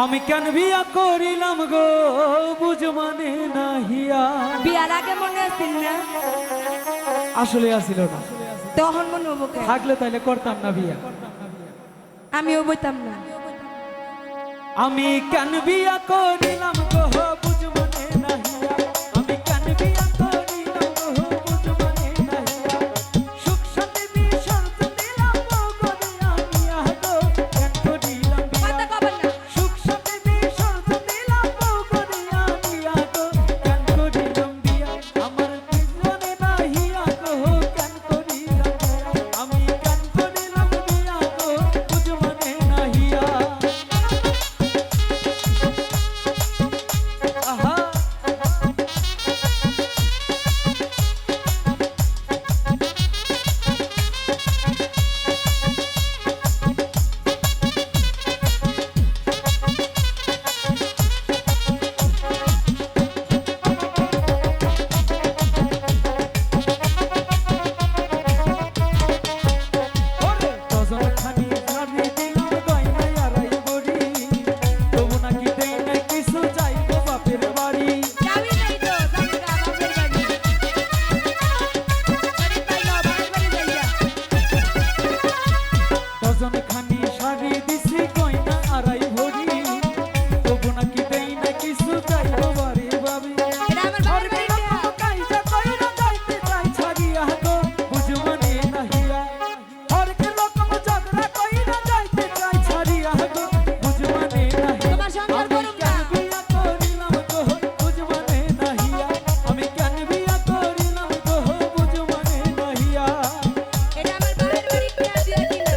আমি কেন বিয়া করিলাম গো বুঝ মানে নাহিয়া। বিয়ার আগে মনে আছিল না? আসলে আসিল না, তখন মনে হবো কেন? থাকলে তাইলে করতাম না বিয়া। আমিও বইতাম না। আমি কেন বিয়া করিলাম গো বুঝ মানে নাহিয়া। আমি কেন বিয়া করিলাম গো বুঝ মানে নাহিয়া। সুখ শান্তি বিসর্জ দিলাম গো গরিয়া মিয়া গো কেন করিলাম বিয়া। কথা কবেন না। সুখ শান্তি বিসর্জ দিলাম গো গরিয়া মিয়া গো কেন করিলাম বিয়া। আমার জীবনে নাহিয়া গো কেন করিলাম বিয়া। আমি কেন করিলাম বিয়া গো বুঝ মানে নাহিয়া। আহা খানি খানি দিলাম গয়না আড়াই ভরি, তবু নাকি দেই নাই কিছু যাইব বাপের বাড়ি। যাবি নাই তো, যাবি না বাপের বাড়ি। বাড়ি পাইলো, বাপের বাড়ি যাইয়া। ডজন খানি শাড়ি দিছি গয়না আড়াই ভরি, তবু নাকি দেই নাই কিছু যাইব বাড়ি বাড়ি। এটা আমার বাপের বাড়ি না। কাইজা কইরা যাইতে চাই ছাড়িয়া গো বুঝ মানে নাহিয়া। হরেক রকম ঝগড়া কইরা যাইতে চাই ছাড়িয়া গো বুঝ মানে নাহিয়া। তোমার সংসার আমি করুম না। কেন বিয়া করিলাম গো বুঝ মানে নাহিয়া। আমি কেন বিয়া করিলাম গো বুঝ মানে নাহিয়া। এটা আমার বাপের বাড়ি না, বিয়া দিনা।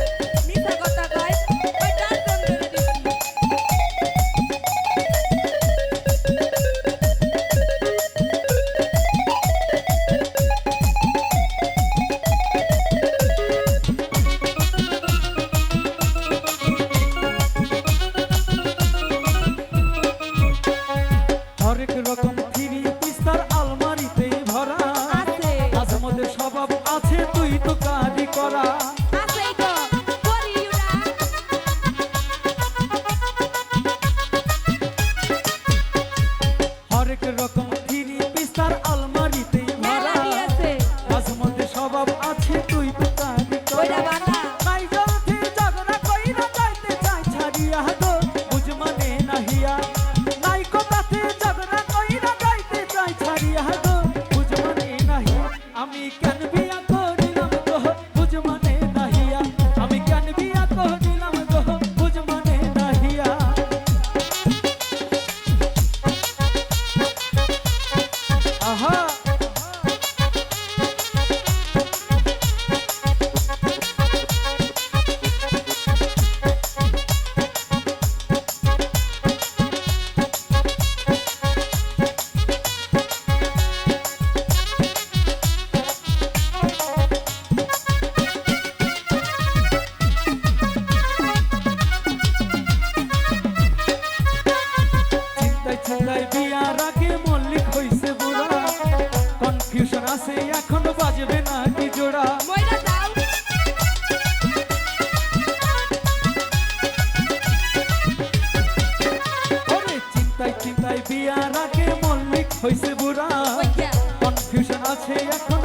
মিথ্যা কথা কয়, ওই ডাল ফোন করে দিছি। হরেক রকম ফিরি পিস্তার আলমারিতে ভরা, আছে। মাঝে মধ্যে স্বভাব আছে তুই তো কাজই করা। আছেই তো, করিও না। হরেক রকম ফিরি পিস্তার আলমারিতে মেলা ভরা, দিয়েছে। মাঝে মধ্যে স্বভাব আছে তুই তো কাজই ওইটা করা। বানা। নাই জলদি ঝগড়া কইরা যাইতে চাই ছাড়িয়া গো বুঝ মানে নাহিয়া। নাই কথাতে ঝগড়া কইরা যাইতে চাই ছাড়িয়া গো বুঝ মানে নাহিয়া। আমি কেন বিয়া করিলাম গো বুঝ মানে নাহিয়া। আমি কেন বিয়া করিলাম গো বুঝ মানে নাহিয়া। আহা চিন্তায় চিন্তায় বিয়ার আগে মল্লিক হইছে বুড়া, কনফিউশন আছে এখন বাজবে না কি জোড়া। মইরা যাও। ওরে চিন্তায় চিন্তায় বিয়ার আগে মল্লিক হইছে বুড়া, ওইটা। কনফিউশন আছে এখন